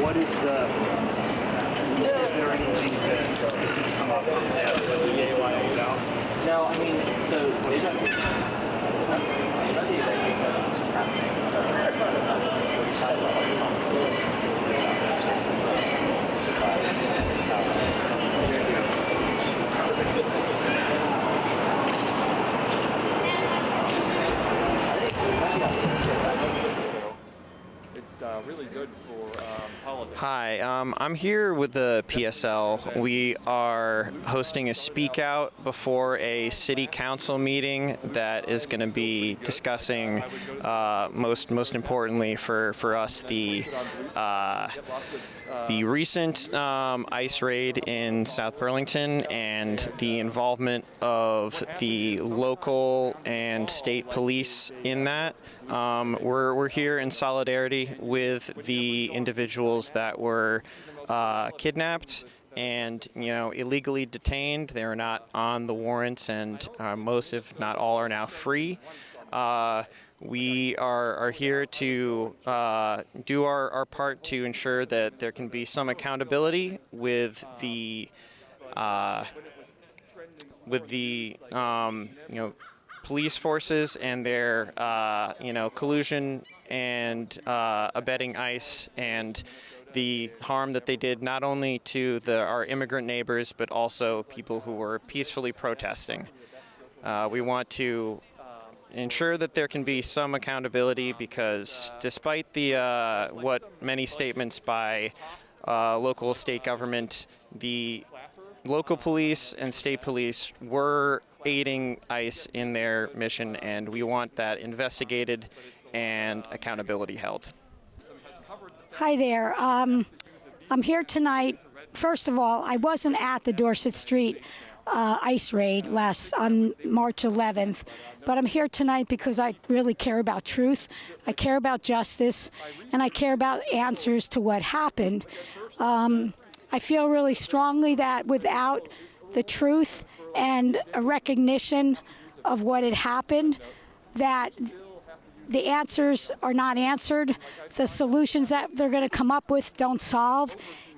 what is the, is there anything that is going to come up from there? No, I mean, so is that really good for politics. Hi, I'm here with the PSL. We are hosting a speak out before a city council meeting that is going to be discussing, most importantly for us, the recent ICE raid in South Burlington and the involvement of the local and state police in that. We're here in solidarity with the individuals that were kidnapped and, illegally detained. They're not on the warrants, and most, if not all, are now free. We are here to do our part to ensure that there can be some accountability with the police forces and their collusion and abetting ICE and the harm that they did not only to our immigrant neighbors but also people who were peacefully protesting. We want to ensure that there can be some accountability because despite the what many statements by local state government, the local police and state police were aiding ICE in their mission, and we want that investigated and accountability held. Hi there. I'm here tonight. First of all, I wasn't at the Dorset Street ICE raid on March 11th, but I'm here tonight because I really care about truth, I care about justice, and I care about answers to what happened. I feel really strongly that without the truth and a recognition of what had happened, that the answers are not answered, the solutions that they're going to come up with don't solve,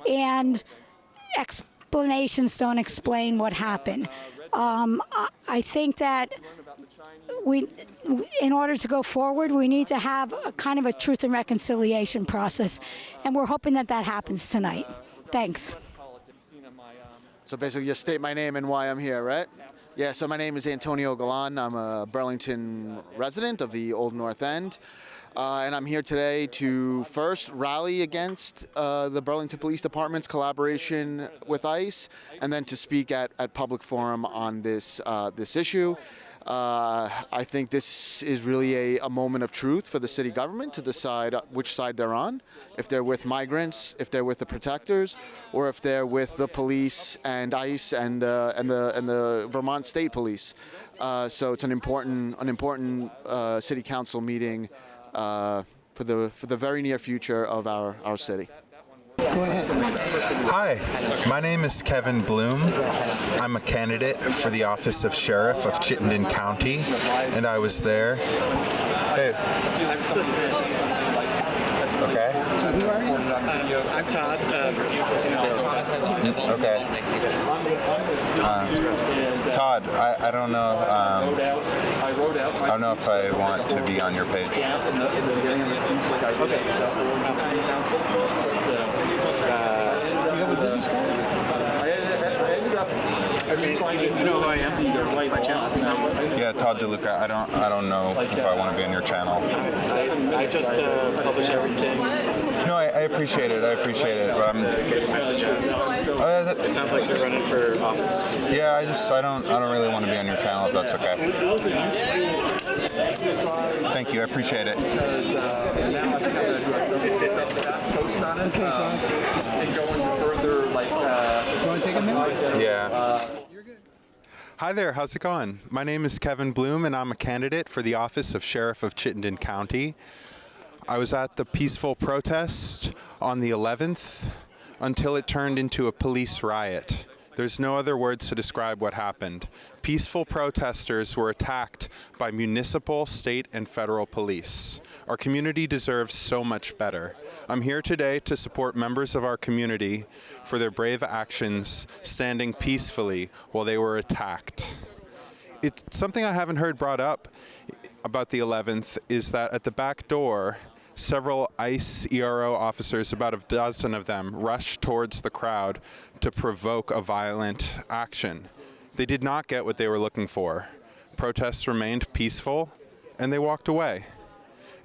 and explanations don't explain what happened. I think that in order to go forward, we need to have a kind of a truth and reconciliation process, and we're hoping that happens tonight. Thanks. So basically just state my name and why I'm here, right? Yeah, so my name is Antonio Galan. I'm a Burlington resident of the Old North End. And I'm here today to first rally against the Burlington Police Department's collaboration with ICE, and then to speak at public forum on this issue. I think this is really a moment of truth for the city government to decide which side they're on, if they're with migrants, if they're with the protectors, or if they're with the police and ICE and the Vermont State Police. So it's an important city council meeting for the very near future of our city. Hi, my name is Kevin Bloom. I'm a candidate for the office of Sheriff of Chittenden County, and I was there. Hey. Okay. So who are you? I'm Todd from Okay. Todd, I don't know. I don't know if I want to be on your page. You know who I am? My channel. Yeah, Todd DeLuca. I don't know if I want to be on your channel. I just publish everything. No, I appreciate it. But It sounds like you're running for office. Yeah, I don't really want to be on your channel if that's okay. Thank you. I appreciate it. And going further, like, you want to take a minute? Yeah. Hi there, how's it going? My name is Kevin Bloom, and I'm a candidate for the office of Sheriff of Chittenden County. I was at the peaceful protest on the 11th until it turned into a police riot. There's no other words to describe what happened. Peaceful protesters were attacked by municipal, state, and federal police. Our community deserves so much better. I'm here today to support members of our community for their brave actions, standing peacefully while they were attacked. It's something I haven't heard brought up about the 11th is that at the back door, several ICE ERO officers, about a dozen of them, rushed towards the crowd to provoke a violent action. They did not get what they were looking for. Protests remained peaceful, and they walked away.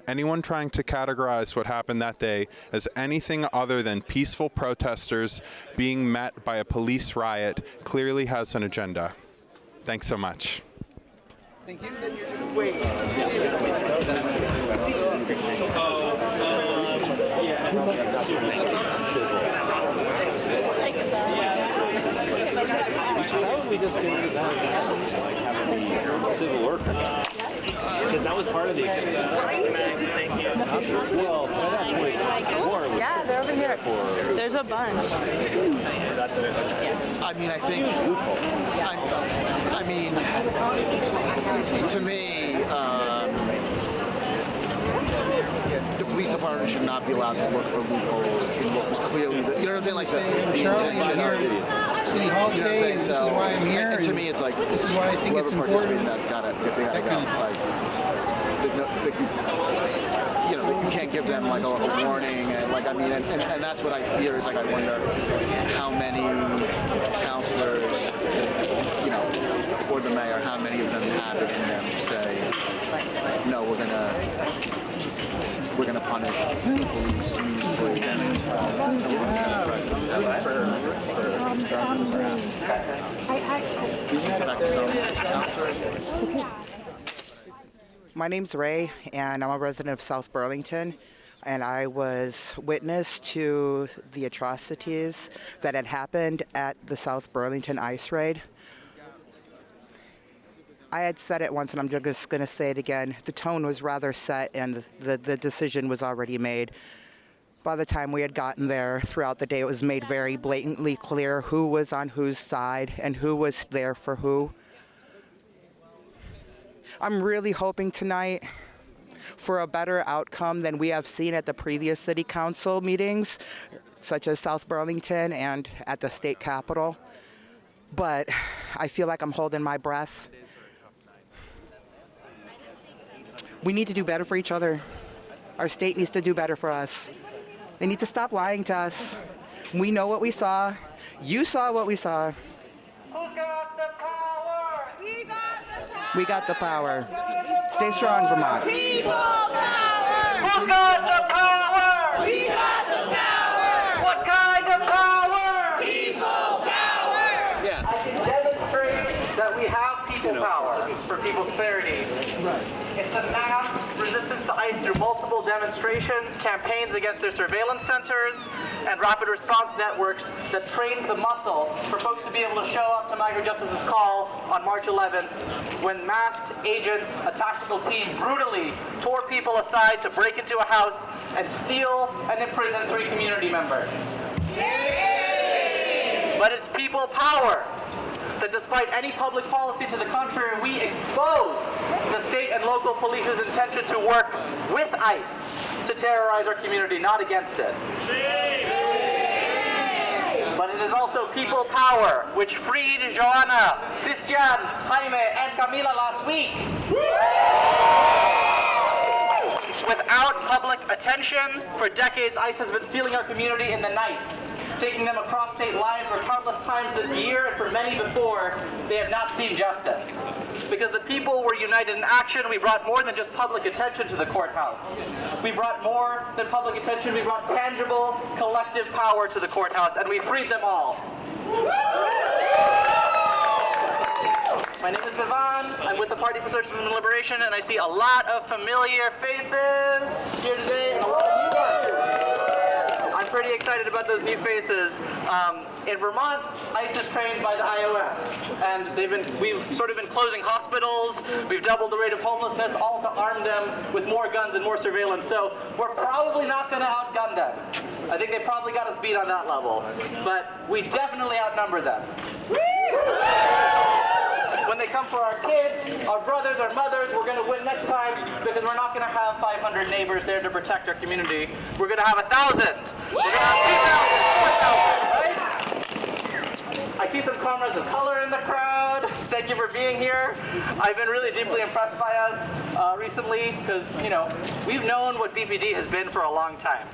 Anyone trying to categorize what happened that day as anything other than peaceful protesters being met by a police riot clearly has an agenda. Thanks so much. Thank you. Then you just wait. How would we just get into that? Like having the civil worker? Because that was part of the exchange. Well, by that point, war was. Yeah, they're over here. There's a bunch. I mean, I think, I mean, to me, the police department should not be allowed to look for loopholes in what was clearly, you know what I'm saying, like the intention of City Hall today, and this is why I'm here. And to me, it's like, this is why I think it's important. That's gotta go. Like, there's no, you know, you can't give them like a warning, and like, I mean, and that's what I fear is like, I wonder how many counselors, you know, or the mayor, how many of them have it in them to say, no, we're gonna punish the police meaningfully. My name's Ray, and I'm a resident of South Burlington, and I was witness to the atrocities that had happened at the South Burlington ICE raid. I had said it once, and I'm just going to say it again. The tone was rather set, and the decision was already made. By the time we had gotten there, throughout the day, it was made very blatantly clear who was on whose side and who was there for who. I'm really hoping tonight for a better outcome than we have seen at the previous city council meetings, such as South Burlington and at the state capitol. But I feel like I'm holding my breath. We need to do better for each other. Our state needs to do better for us. They need to stop lying to us. We know what we saw. You saw what we saw. Who got the power? We got the power. We got the power. Stay strong, Vermont. People power. Who got the power? We got the power. What kind of power? People power. Yeah. I can demonstrate that we have people power for people's fair needs. Right. It's a mass resistance to ICE through multiple demonstrations, campaigns against their surveillance centers, and rapid response networks that trained the muscle for folks to be able to show up to Migrant Justice's call on March 11th when masked agents, a tactical team, brutally tore people aside to break into a house and steal and imprison 3 community members. But it's people power that despite any public policy to the contrary, we exposed the state and local police's intention to work with ICE to terrorize our community, not against it. But it is also people power, which freed Joanna, Christian, Jaime, and Camila last week. Without public attention, for decades, ICE has been stealing our community in the night, taking them across state lines for countless times this year, and for many before, they have not seen justice. Because the people were united in action, we brought more than just public attention to the courthouse. We brought more than public attention, we brought tangible, collective power to the courthouse, and we freed them all. My name is Vivan. I'm with the Party for Socialism and Liberation, and I see a lot of familiar faces here today, and a lot of new ones. I'm I'm pretty excited about those new faces. In Vermont, ICE is trained by the IOF, and we've sort of been closing hospitals. We've doubled the rate of homelessness, all to arm them with more guns and more surveillance. So we're probably not going to outgun them. I think they probably got us beat on that level, but we definitely outnumber them. When they come for our kids, our brothers, our mothers, we're going to win next time because we're not going to have 500 neighbors there to protect our community. We're going to have 1,000. We're going to have 2,000, 4,000, right? I see some comrades of color in the crowd. Thank you for being here. I've been really deeply impressed by us recently because, you know, we've known what BPD has been for a long time.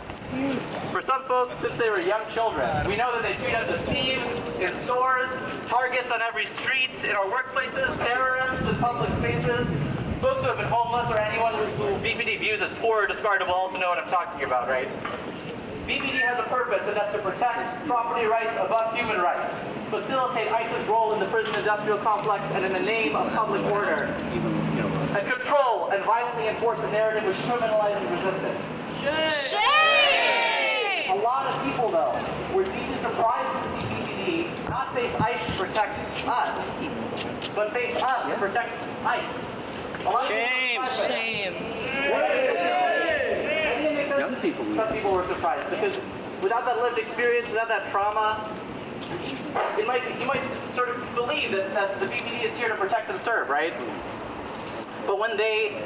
For some folks, since they were young children. We know that they treat us as thieves in stores, targets on every street, in our workplaces, terrorists in public spaces. Folks who have been homeless or anyone who BPD views as poor or discardable also know what I'm talking about, right? BPD has a purpose, and that's to protect property rights above human rights, facilitate ICE's role in the prison industrial complex and in the name of public order, and control and violently enforce a narrative which criminalizes resistance. Shame! A lot of people, though, were deeply surprised to see BPD not face ICE to protect us, but face us to protect ICE. Shame! Young people. Some people were surprised because without that lived experience, without that trauma, you might sort of believe that the BPD is here to protect and serve, right? But when they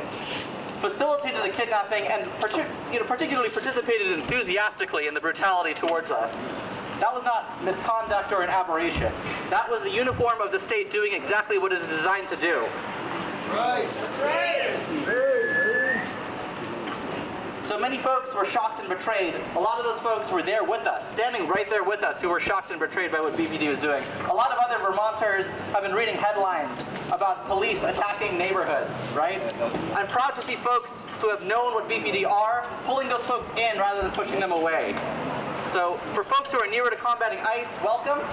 facilitated the kidnapping and particularly participated enthusiastically in the brutality towards us, that was not misconduct or an aberration. That was the uniform of the state doing exactly what it is designed to do. Right. So many folks were shocked and betrayed. A lot of those folks were there with us, standing right there with us, who were shocked and betrayed by what BPD was doing. A lot of other Vermonters have been reading headlines about police attacking neighborhoods, right? I'm proud to see folks who have known what BPD are, pulling those folks in rather than pushing them away. So for folks who are nearer to combating ICE, welcome.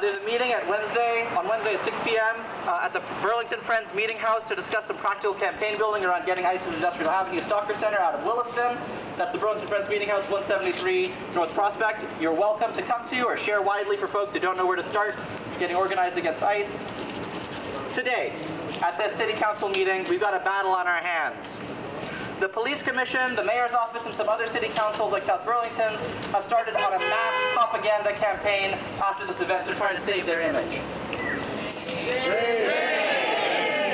There's a meeting on Wednesday at 6 p.m. At the Burlington Friends Meeting House to discuss some practical campaign building around getting ICE's Industrial Avenue Stalker Center out of Williston. That's the Burlington Friends Meeting House, 173 North Prospect. You're welcome to come to or share widely for folks who don't know where to start getting organized against ICE. Today, at this City Council meeting, we've got a battle on our hands. The Police Commission, the Mayor's Office, and some other city councils like South Burlington's have started on a mass propaganda campaign after this event to try to save their image.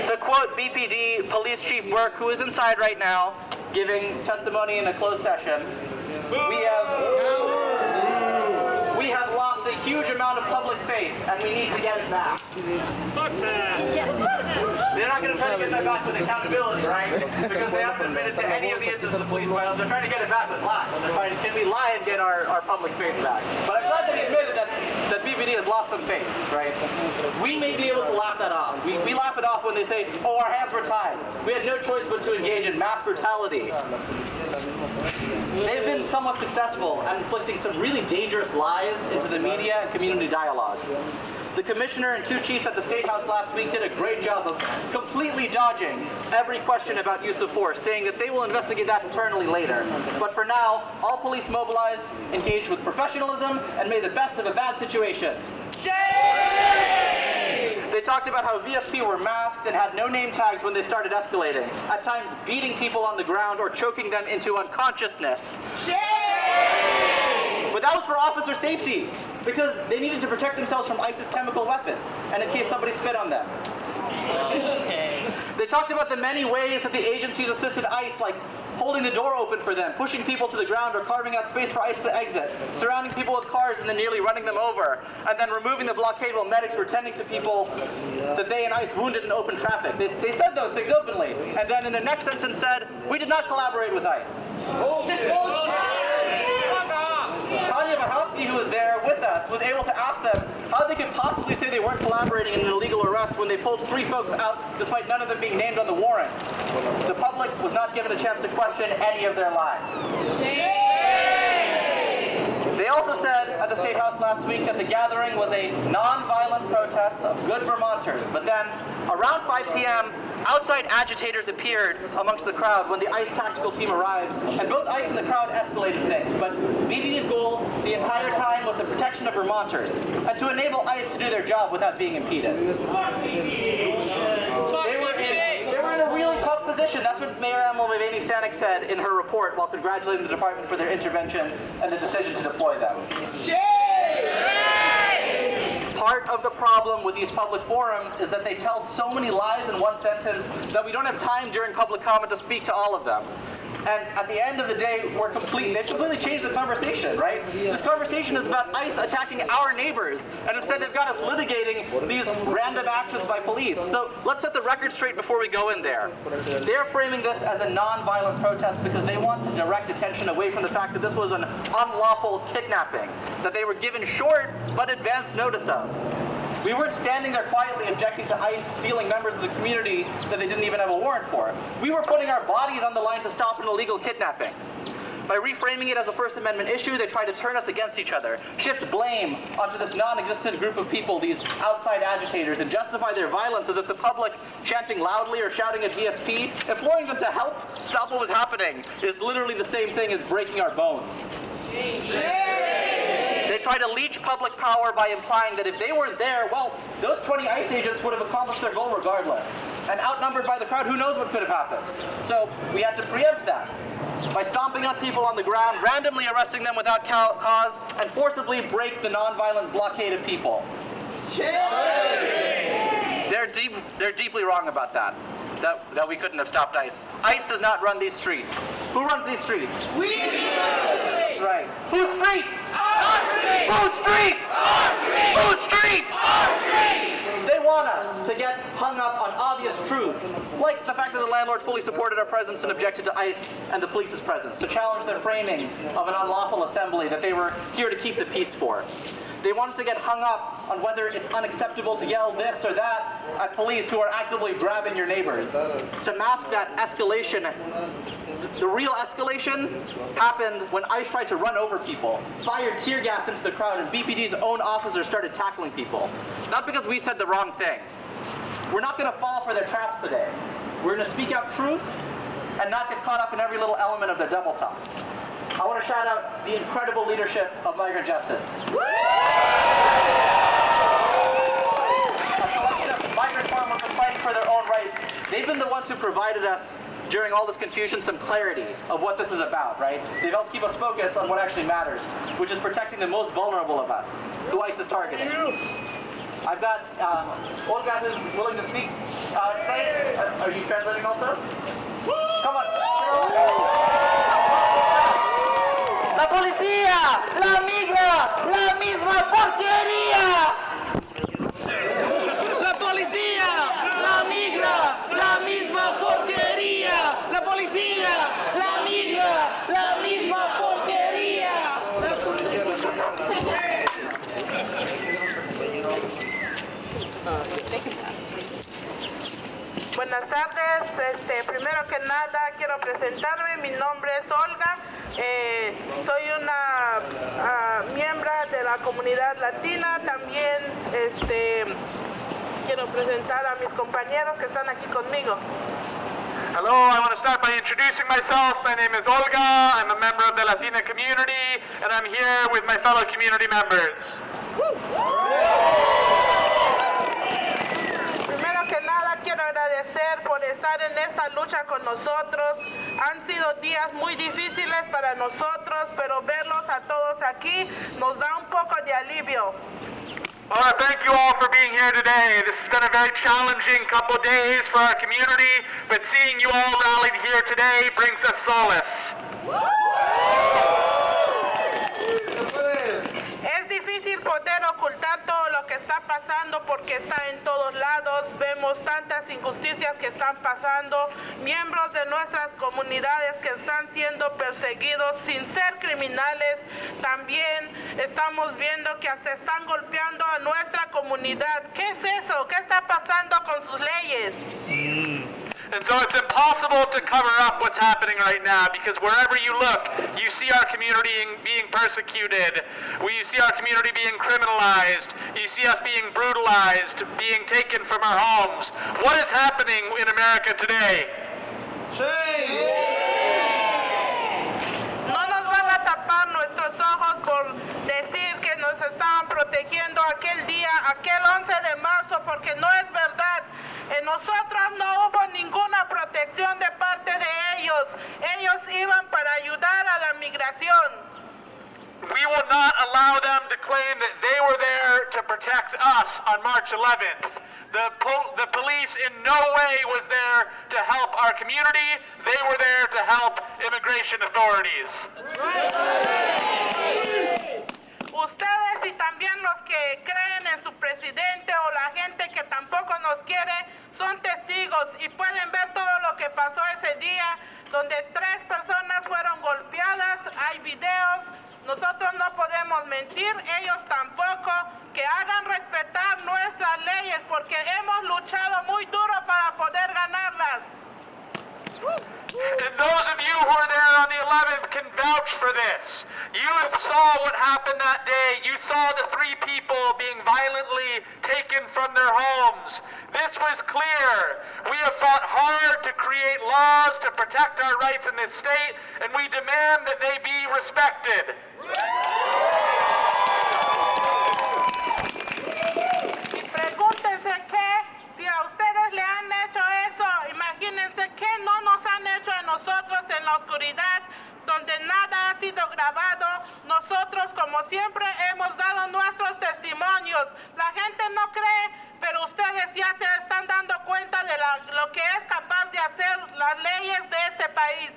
To quote BPD Police Chief Burke, who is inside right now, giving testimony in a closed session, we have lost a huge amount of public faith, and we need to get it back. Fuck that! They're not going to try to get that back with accountability, right? Because they haven't admitted to any of the instances of police violence. They're trying to get it back with lies. They're trying to, can we lie and get our public faith back? But I'm glad that he admitted that BPD has lost some face, right? We may be able to laugh that off. We laugh it off when they say, oh, our hands were tied. We had no choice but to engage in mass brutality. They've been somewhat successful at inflicting some really dangerous lies into the media and community dialogue. The commissioner and two chiefs at the State House last week did a great job of completely dodging every question about use of force, saying that they will investigate that internally later. But for now, all police mobilized, engaged with professionalism, and made the best of a bad situation. They talked about how VSP were masked and had no name tags when they started escalating, at times beating people on the ground or choking them into unconsciousness. But that was for officer safety, because they needed to protect themselves from ICE's chemical weapons, and in case somebody spit on them. They talked about the many ways that the agencies assisted ICE, like holding the door open for them, pushing people to the ground, or carving out space for ICE to exit, surrounding people with cars and then nearly running them over, and then removing the blockade while medics were tending to people that they and ICE wounded in open traffic. They said those things openly, and then in the next sentence said, we did not collaborate with ICE. Bullshit! Tanya Mahowski, who was there with us, was able to ask them how they could possibly say they weren't collaborating in an illegal arrest when they pulled 3 folks out despite none of them being named on the warrant. The public was not given a chance to question any of their lies. They They also said at the State House last week that the gathering was a non-violent protest of good Vermonters. But then, around 5 p.m., outside agitators appeared amongst the crowd when the ICE tactical team arrived, and both ICE and the crowd escalated things. But BPD's goal the entire time was the protection of Vermonters, and to enable ICE to do their job without being impeded. They were in a really tough position. That's what Mayor Emma Mulvaney-Stanek said in her report while congratulating the department for their intervention and the decision to deploy them. Part of the problem with these public forums is that they tell so many lies in one sentence that we don't have time during public comment to speak to all of them. And at the end of the day, they've completely changed the conversation, right? This conversation is about ICE attacking our neighbors, and instead they've got us litigating these random actions by police. So let's set the record straight before we go in there. They're framing this as a non-violent protest because they want to direct attention away from the fact that this was an unlawful kidnapping, that they were given short but advance notice of. We weren't standing there quietly objecting to ICE stealing members of the community that they didn't even have a warrant for. We were putting our bodies on the line to stop an illegal kidnapping. By reframing it as a First Amendment issue, they try to turn us against each other, shift blame onto this non-existent group of people, these outside agitators, and justify their violence as if the public chanting loudly or shouting at VSP, imploring them to help stop what was happening, is literally the same thing as breaking our bones. They try to leech public power by implying that if they weren't there, well, those 20 ICE agents would have accomplished their goal regardless. And outnumbered by the crowd, who knows what could have happened. So we had to preempt that by stomping on people on the ground, randomly arresting them without cause, and forcibly break the nonviolent blockade of people. They're deeply wrong about that. That we couldn't have stopped ICE. ICE does not run these streets. Who runs these streets? We do! That's right. Whose streets? Our streets! Whose streets? Our streets! Whose streets? Our streets! They want us to get hung up on obvious truths, like the fact that the landlord fully supported our presence and objected to ICE and the police's presence, to challenge their framing of an unlawful assembly that they were here to keep the peace for. They want us to get hung up on whether it's unacceptable to yell this or that at police who are actively grabbing your neighbors. To mask that escalation, the real escalation happened when ICE tried to run over people, fired tear gas into the crowd, and BPD's own officers started tackling people. Not because we said the wrong thing. We're not going to fall for their traps today. We're going to speak out truth and not get caught up in every little element of their double talk. I want to shout out the incredible leadership of Migrant Justice. A collection of migrant farm workers fighting for their own rights. They've been the ones who provided us, during all this confusion, some clarity of what this is about, right? They've helped keep us focused on what actually matters, which is protecting the most vulnerable of us, who ICE is targeting. I've got Olga who's willing to speak today. Are you translating also? Come on. La policía, la migra, la misma porquería. La policía, la migra, la misma porquería. La policía, la migra, la misma porquería. Buenas tardes, primero que nada quiero presentarme, mi nombre es Olga, soy una miembro de la comunidad latina, también quiero presentar a mis compañeros que están aquí conmigo. Hello, I want to start by introducing myself. My name is Olga, I'm a member of the Latina community, and I'm here with my fellow community members. Quiero agradecer por estar en esta lucha con nosotros. Han sido días muy difíciles para nosotros, pero verlos a todos aquí nos da un poco de alivio. I want to thank you all for being here today. This has been a very challenging couple days for our community, but seeing you all rallied here today brings us solace. Es difícil poder ocultar todo lo que está pasando porque está en todos lados. Vemos tantas injusticias que están pasando, miembros de nuestras comunidades que están siendo perseguidos sin ser criminales. También estamos viendo que hasta están golpeando a nuestra comunidad. ¿Qué es eso? ¿Qué está pasando con sus leyes? And so it's impossible to cover up what's happening right now, because wherever you look, you see our community being persecuted. You see our community being criminalized. You see us being brutalized, being taken from our homes. What is happening in America today? No nos van a tapar nuestros ojos por decir que nos estaban protegiendo aquel día, aquel 11 de marzo, porque no es verdad. En nosotros no hubo ninguna protección de parte de ellos. Ellos iban para ayudar a la migración. We will not allow them to claim that they were there to protect us on March 11th. The police in no way was there to help our community. They were there to help immigration authorities. Ustedes y también los que creen en su presidente o la gente que tampoco nos quiere son testigos y pueden ver todo lo que pasó ese día, donde 3 personas fueron golpeadas. Hay videos. Nosotros no podemos mentir, ellos tampoco. Que hagan respetar nuestras leyes, porque hemos luchado muy duro para poder ganarlas. And those of you who were there on the 11th can vouch for this. You saw what happened that day. You saw the 3 people being violently taken from their homes. This was clear. We have fought hard to create laws to protect our rights in this state, and we demand that they be respected. Pregúntense qué, si a ustedes le han hecho eso, imagínense qué no nos han hecho a nosotros en la oscuridad, donde nada ha sido grabado. Nosotros, como siempre, hemos dado nuestros testimonios. La gente no cree, pero ustedes ya se están dando cuenta de lo que es capaz de hacer las leyes de este país.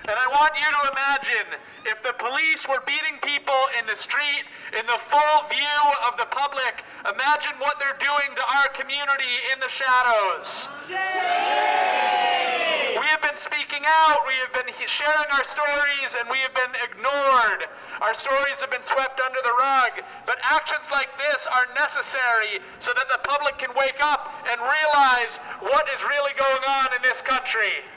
And I want you to imagine if the police were beating people in the street in the full view of the public. Imagine what they're doing to our community in the shadows. Yay! We have been speaking out, we have been sharing our stories, and we have been ignored. Our stories have been swept under the rug. But actions like this are necessary so that the public can wake up and realize what is really going on in this country.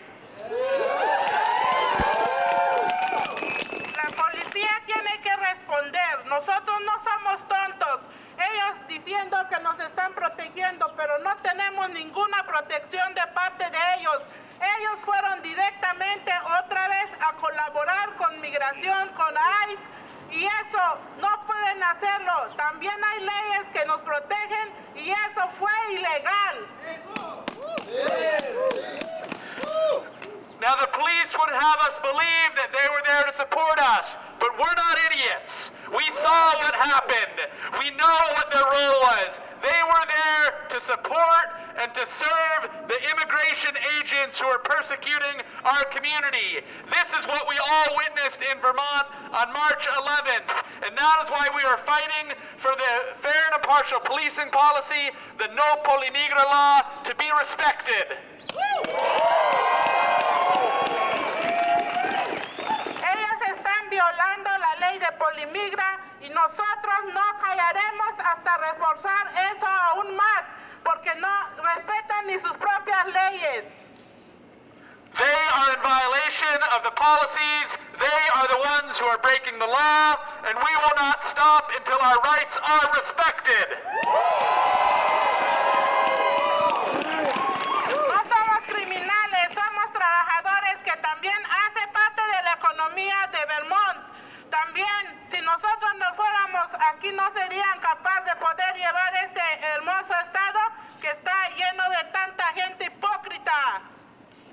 La policía tiene que responder. Nosotros no somos tontos. Ellos diciendo que nos están protegiendo, pero no tenemos ninguna protección de parte de ellos. Ellos fueron directamente otra vez a colaborar con migración, con ICE, y eso no pueden hacerlo. También hay leyes que nos protegen y eso fue ilegal. Now the police would have us believe that they were there to support us, but we're not idiots. We saw what happened. We know what their role was. They were there to support and to serve the immigration agents who are persecuting our community. This is what we all witnessed in Vermont on March 11th, and that is why we are fighting for the fair and impartial policing policy, the no polimigra law, to be respected. Ellos están violando la ley de polimigra y nosotros no callaremos hasta reforzar eso aún más, porque no respetan ni sus propias leyes. They are in violation of the policies. They are the ones who are breaking the law, and we will not stop until our rights are respected. No somos criminales, somos trabajadores que también hacen parte de la economía de Vermont. También, si nosotros no fuéramos aquí, no serían capaces de poder llevar este hermoso estado que está lleno de tanta gente hipócrita.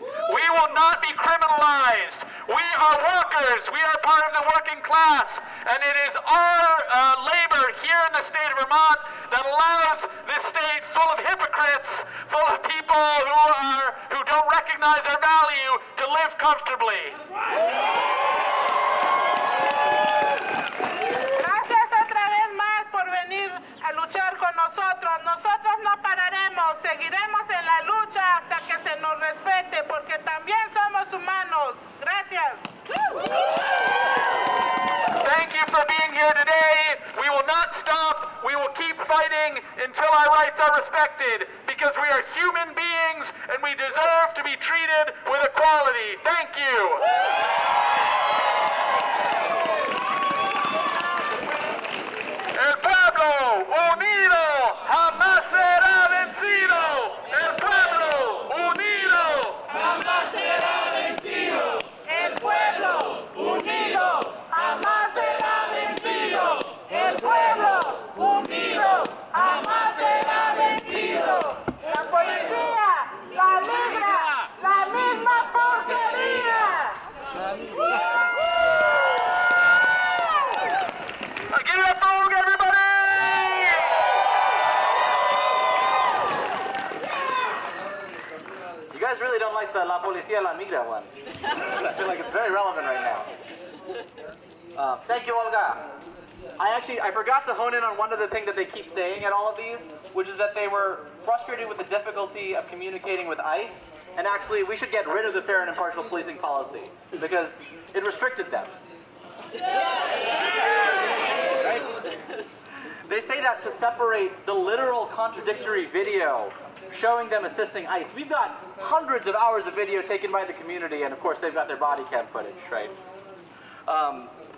We will not be criminalized. We are workers. We are part of the working class. And it is our labor here in the state of Vermont that allows this state full of hypocrites, full of people who don't recognize our value, to live comfortably. Gracias otra vez más por venir a luchar con nosotros. Nosotros no pararemos, seguiremos en la lucha hasta que se nos respete, porque también somos humanos. Gracias. Thank you for being here today. We will not stop. We will keep fighting until our rights are respected, because we are human beings and we deserve to be treated with equality. Thank you. El pueblo unido jamás será vencido. El pueblo unido jamás será vencido. El pueblo unido jamás será vencido. El pueblo unido jamás será vencido. La policía, la misma porquería. Give it up for Olga, everybody! You guys really don't like the La Policía La Migra one. I feel like it's very relevant right now. Thank you, Olga. I forgot to hone in on one other thing that they keep saying at all of these, which is that they were frustrated with the difficulty of communicating with ICE, and actually we should get rid of the fair and impartial policing policy because it restricted them. Right? They say that to separate the literal contradictory video showing them assisting ICE. We've got hundreds of hours of video taken by the community, and of course they've got their body cam footage, right?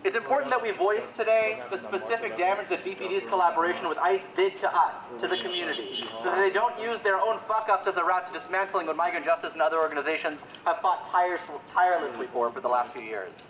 It's important that we voice today the specific damage that BPD's collaboration with ICE did to us, to the community, so that they don't use their own fuck-ups as a route to dismantling what migrant justice and other organizations have fought tirelessly for the last few years.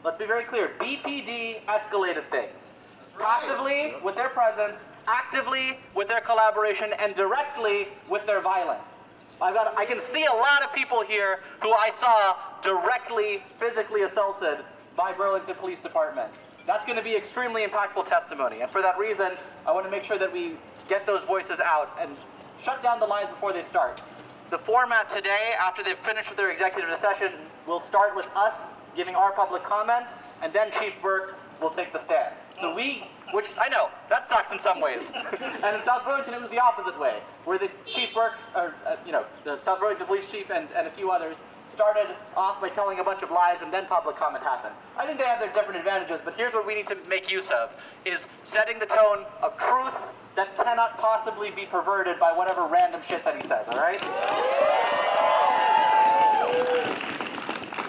Let's be very clear, BPD escalated things. Passively with their presence, actively with their collaboration, and directly with their violence. I can see a lot of people here who I saw directly, physically assaulted by Burlington Police Department. That's going to be extremely impactful testimony, and for that reason, I want to make sure that we get those voices out and shut down the lines before they start. The format today, after they've finished with their executive session, will start with us giving our public comment, and then Chief Burke will take the stand. So which I know, that sucks in some ways. And in South Burlington, it was the opposite way, where the Chief Burke, or the South Burlington Police Chief and a few others started off by telling a bunch of lies and then public comment happened. I think they have their different advantages, but here's what we need to make use of, is setting the tone of truth that cannot possibly be perverted by whatever random shit that he says, all right?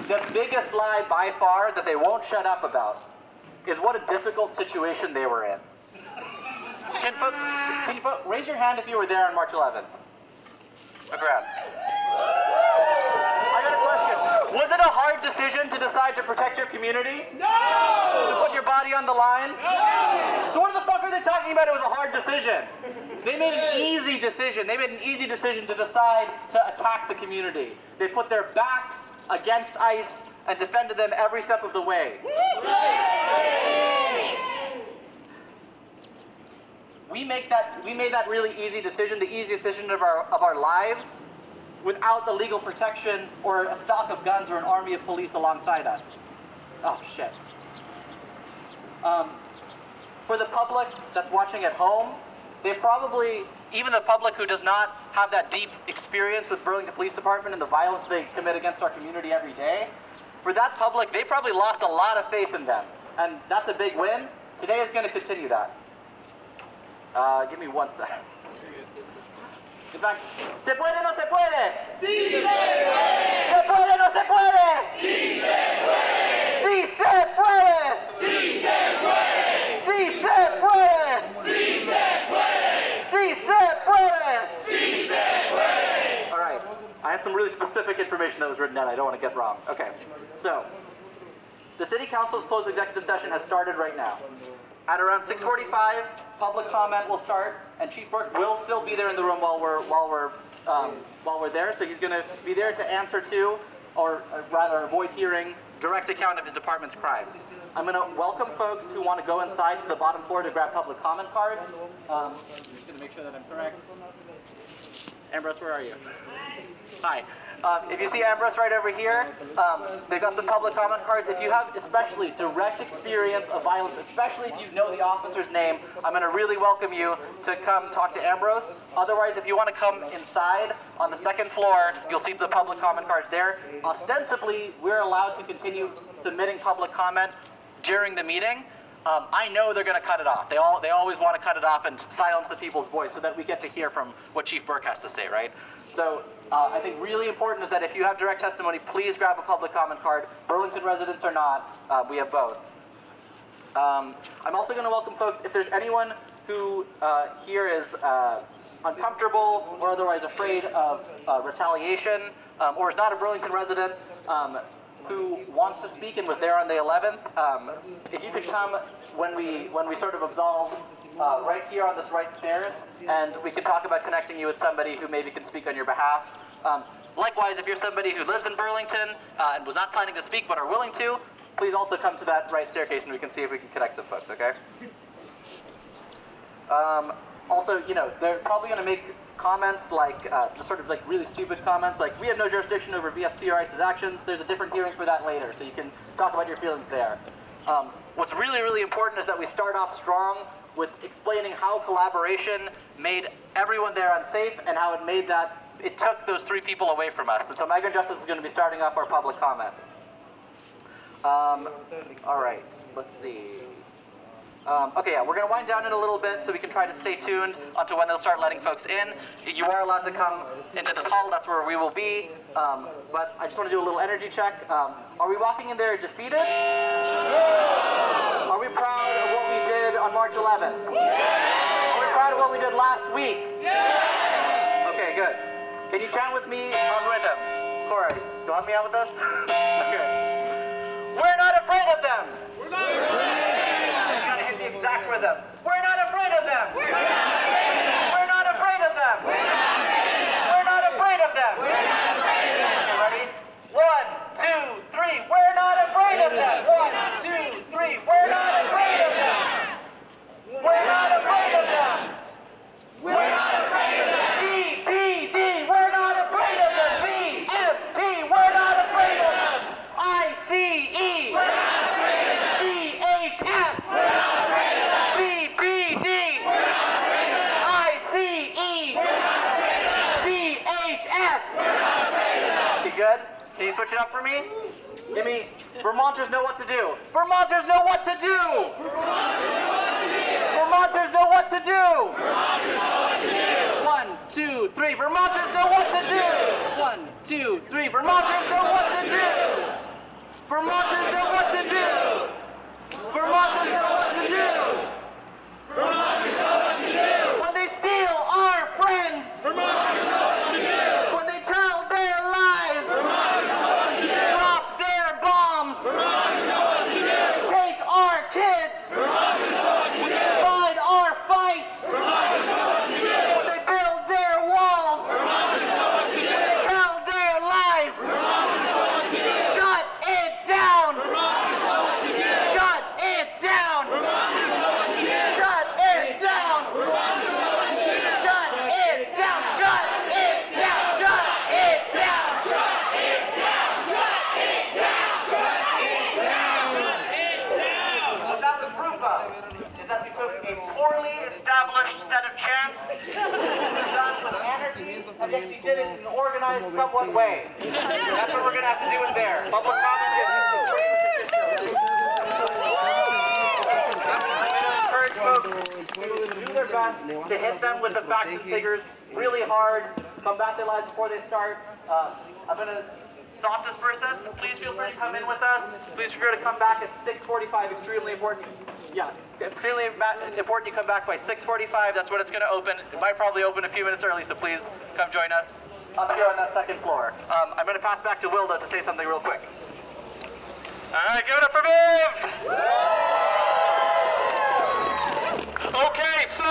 The biggest lie by far that they won't shut up about is what a difficult situation they were in. Can you raise your hand if you were there on March 11th? A crowd. I got a question. Was it a hard decision to decide to protect your community? No! To put your body on the line? No! So what the fuck are they talking about? It was a hard decision. They made an easy decision. They made an easy decision to decide to attack the community. They put their backs against ICE and defended them every step of the way. We made that really easy decision, the easiest decision of our lives, without the legal protection or a stock of guns or an army of police alongside us. Oh shit. For the public that's watching at home, they probably, even the public who does not have that deep experience with Burlington Police Department and the violence they commit against our community every day, for that public, they probably lost a lot of faith in them. And that's a big win. Today is going to continue that. Give me 1 second. In fact, ¿se puede o no se puede? ¡Sí se puede! ¿Se puede o no se puede? ¡Sí se puede! ¡Sí se puede! ¡Sí se puede! ¡Sí se puede! ¡Sí se puede! ¡Sí se puede! ¡Sí se puede! All right. I have some really specific information that was written down I don't want to get wrong. Okay. So, the City Council's closed executive session has started right now. At around 6:45, public comment will start, and Chief Burke will still be there in the room while we're there. So he's going to be there to answer to, or rather avoid hearing, direct account of his department's crimes. I'm going to welcome folks who want to go inside to the bottom floor to grab public comment cards. I'm just going to make sure that I'm correct. Ambrose, where are you? Hi. If you see Ambrose right over here, they've got some public comment cards. If you have especially direct experience of violence, especially if you know the officer's name, I'm going to really welcome you to come talk to Ambrose. Otherwise, if you want to come inside on the second floor, you'll see the public comment cards there. Ostensibly, we're allowed to continue submitting public comment during the meeting. I know they're going to cut it off. They always want to cut it off and silence the people's voice so that we get to hear from what Chief Burke has to say, right? So I think really important is that if you have direct testimony, please grab a public comment card. Burlington residents or not, we have both. I'm also going to welcome folks, if there's anyone who here is uncomfortable or otherwise afraid of retaliation, or is not a Burlington resident, who wants to speak and was there on the 11th, if you could come when we sort of absolve right here on this right stairs, and we can talk about connecting you with somebody who maybe can speak on your behalf. Likewise, if you're somebody who lives in Burlington and was not planning to speak but are willing to, please also come to that right staircase and we can see if we can connect some folks, okay? Also, you know, they're probably going to make comments like, sort of like really stupid comments like, we have no jurisdiction over VSP or ICE's actions. There's a different hearing for that later, so you can talk about your feelings there. What's really, really important is that we start off strong with explaining how collaboration made everyone there unsafe and how it took those 3 people away from us. And so Migrant Justice is going to be starting off our public comment. All right, let's see. Okay, yeah, we're going to wind down in a little bit so we can try to stay tuned onto when they'll start letting folks in. You are allowed to come into this hall, that's where we will be. But I just want to do a little energy check. Are we walking in there defeated? Are we proud of what we did on March 11th? Are we proud of what we did last week? Okay, good. Can you chant with me on rhythm? Corey, do you want me out with us? Okay. We're not afraid of them! We're not afraid of them! You gotta hit the exact rhythm. We're not afraid of them! We're not afraid of them! We're not afraid of them! We're not afraid of them! We're not afraid of them! Okay, ready? 1, 2, 3, we're not afraid of them! 1, 2, 3, we're not afraid of them! We're not afraid of them! We're not afraid of them! BPD, we're not afraid of them! BSP, we're not afraid of them! ICE, we're not afraid of them! DHS, we're not afraid of them! BPD, we're not afraid of them! ICE, we're not afraid of them! DHS, we're not afraid of them! You good? Can you switch it up for me? Give me, Vermonters know what to do. Vermonters know what to do! Vermonters know what to do! Vermonters know what to do! 1, 2, 3, Vermonters know what to do! 1, 2, 3, Vermonters know what to do! Vermonters know what to do! Vermonters know what to do! Vermonters know what to do! When they steal our friends! Vermonters know what to do! When they tell their lies! Vermonters know what to do! Drop their bombs! Vermonters know what to do! They take our kids! Vermonters know what to do! Fight our fight! Vermonters know what to do! When they build their walls! Vermonters know what to do! When they tell their lies! Vermonters know what to do! Shut it down! Vermonters know what to do! Shut it down! Vermonters know what to do! Shut it down! Vermonters know what to do! Shut it down! Shut it down! Shut it down! Shut it down! Shut it down! Shut it down! What that was proof of is that we took a poorly established set of chants, done with anarchy, and then we did it in an organized, somewhat way. That's what we're going to have to do in there. Public comment is encourage folks to do their best to hit them with the facts and figures really hard, combat their lies before they start. I'm going to stop this process. Please feel free to come in with us. Please feel free to come back at 6:45. Extremely important. Yeah, extremely important you come back by 6:45. That's when it's going to open. It might probably open a few minutes early, so please come join us up here on that second floor. I'm going to pass back to Wilda to say something real quick. All right, give it up for Viv! Okay, so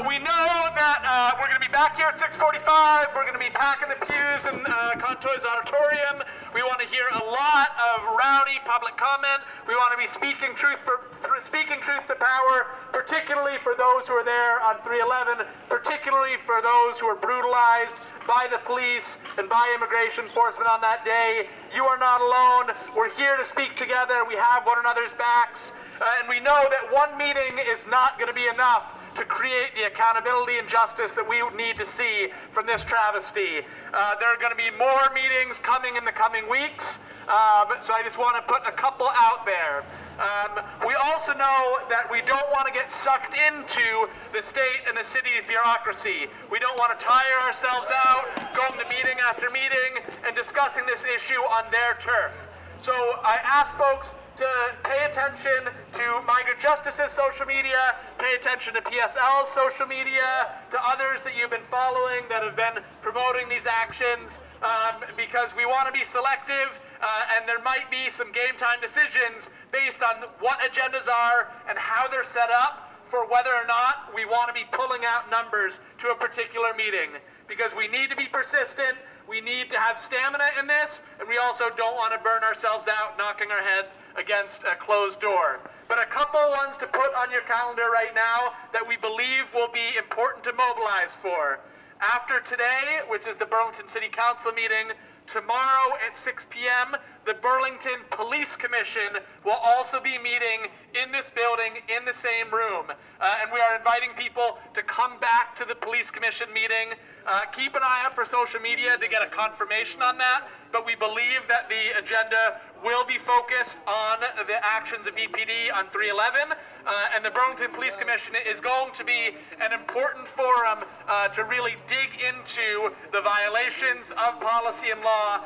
we know that we're going to be back here at 6:45. We're going to be packing the pews in Contoy's auditorium. We want to hear a lot of rowdy public comment. We want to be speaking truth to power, particularly for those who are there on 3/11, particularly for those who were brutalized by the police and by immigration enforcement on that day. You are not alone. We're here to speak together. We have one another's backs. And we know that one meeting is not going to be enough to create the accountability and justice that we need to see from this travesty. There are going to be more meetings coming in the coming weeks. So I just want to put a couple out there. We also know that we don't want to get sucked into the state and the city's bureaucracy. We don't want to tire ourselves out, going to meeting after meeting and discussing this issue on their turf. So I ask folks to pay attention to Migrant Justice's social media, pay attention to PSL's social media, to others that you've been following that have been promoting these actions, because we want to be selective, and there might be some game time decisions based on what agendas are and how they're set up for whether or not we want to be pulling out numbers to a particular meeting. Because we need to be persistent, we need to have stamina in this, and we also don't want to burn ourselves out knocking our head against a closed door. But a couple ones to put on your calendar right now that we believe will be important to mobilize for. After today, which is the Burlington City Council meeting, tomorrow at 6 p.m., the Burlington Police Commission will also be meeting in this building, in the same room. And we are inviting people to come back to the Police Commission meeting. Keep an eye out for social media to get a confirmation on that, but we believe that the agenda will be focused on the actions of BPD on 3/11, and the Burlington Police Commission is going to be an important forum to really dig into the violations of policy and law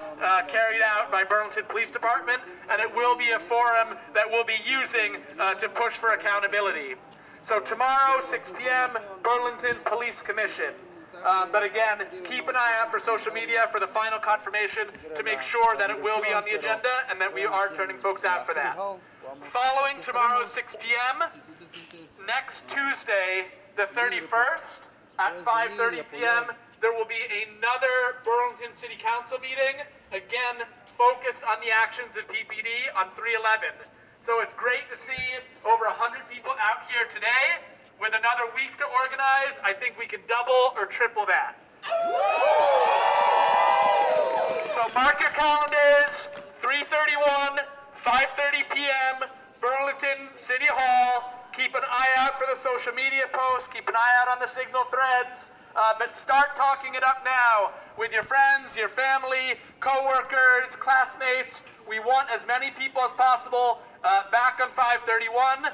carried out by Burlington Police Department, and it will be a forum that we'll be using to push for accountability. So tomorrow, 6 p.m., Burlington Police Commission. But again, keep an eye out for social media for the final confirmation to make sure that it will be on the agenda and that we are turning folks out for that. Following tomorrow, 6 p.m., next Tuesday, the 31st, at 5:30 p.m., there will be another Burlington City Council meeting, again, focused on the actions of PPD on 3/11. So it's great to see over 100 people out here today. With another week to organize, I think we can double or triple that. So mark your calendars, 3/31, 5:30 p.m., Burlington City Hall. Keep an eye out for the social media posts, keep an eye out on the Signal threads, but start talking it up now with your friends, your family, co-workers, classmates. We want as many people as possible back on 5/31.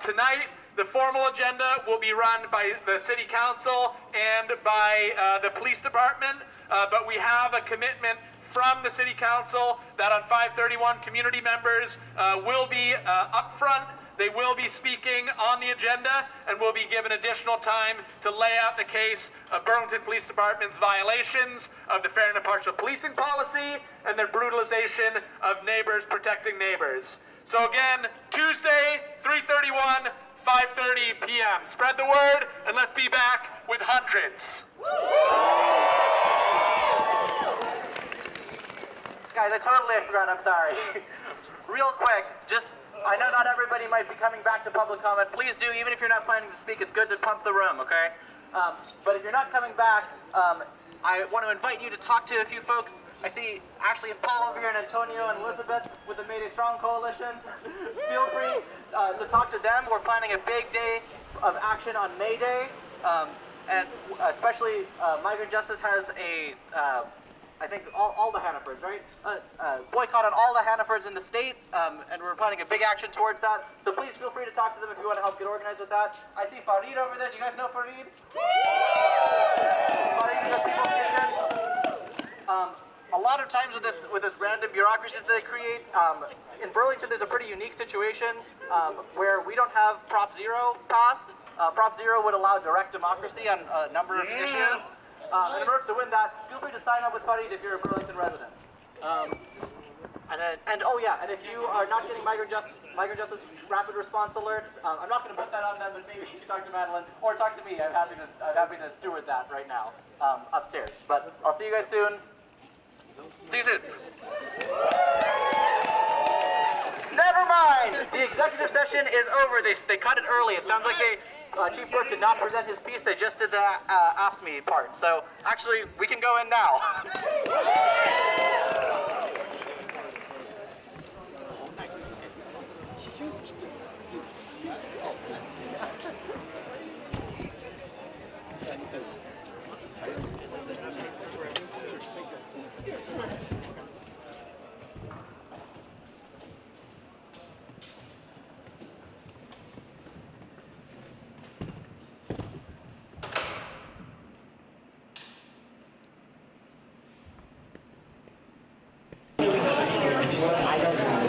Tonight, the formal agenda will be run by the City Council and by the Police Department, but we have a commitment from the City Council that on 5/31 community members will be up front. They will be speaking on the agenda and will be given additional time to lay out the case of Burlington Police Department's violations of the fair and impartial policing policy and their brutalization of neighbors protecting neighbors. So again, Tuesday, 3/31, 5:30 p.m. Spread the word, and let's be back with hundreds. Guys, I totally forgot, I'm sorry. Real quick, just, I know not everybody might be coming back to public comment. Please do, even if you're not planning to speak, it's good to pump the room, okay? But if you're not coming back, I want to invite you to talk to a few folks. I see Ashley and Paul over here, and Antonio and Elizabeth with the Mayday Strong Coalition. Feel free to talk to them. We're planning a big day of action on May Day, and especially Migrant Justice has a, I think all the Hannafords, right? Boycott on all the Hannafords in the state, and we're planning a big action towards that. So please feel free to talk to them if you want to help get organized with that. I see Farid over there. Do you guys know Farid? Farid is a People's Kitchen. A lot of times with this random bureaucracy that they create, in Burlington there's a pretty unique situation where we don't have Prop 0 passed. Prop 0 would allow direct democracy on a number of issues. And in order to win that, feel free to sign up with Farid if you're a Burlington resident. And if you are not getting Migrant Justice rapid response alerts, I'm not going to put that on them, but maybe you can talk to Madeline or talk to me. I'm happy to steward that right now upstairs. But I'll see you guys soon. See you soon. Never mind. The executive session is over. They cut it early. It sounds like Chief Brooke did not present his piece. They just did the AFSCME part. So actually, we can go in now. I don't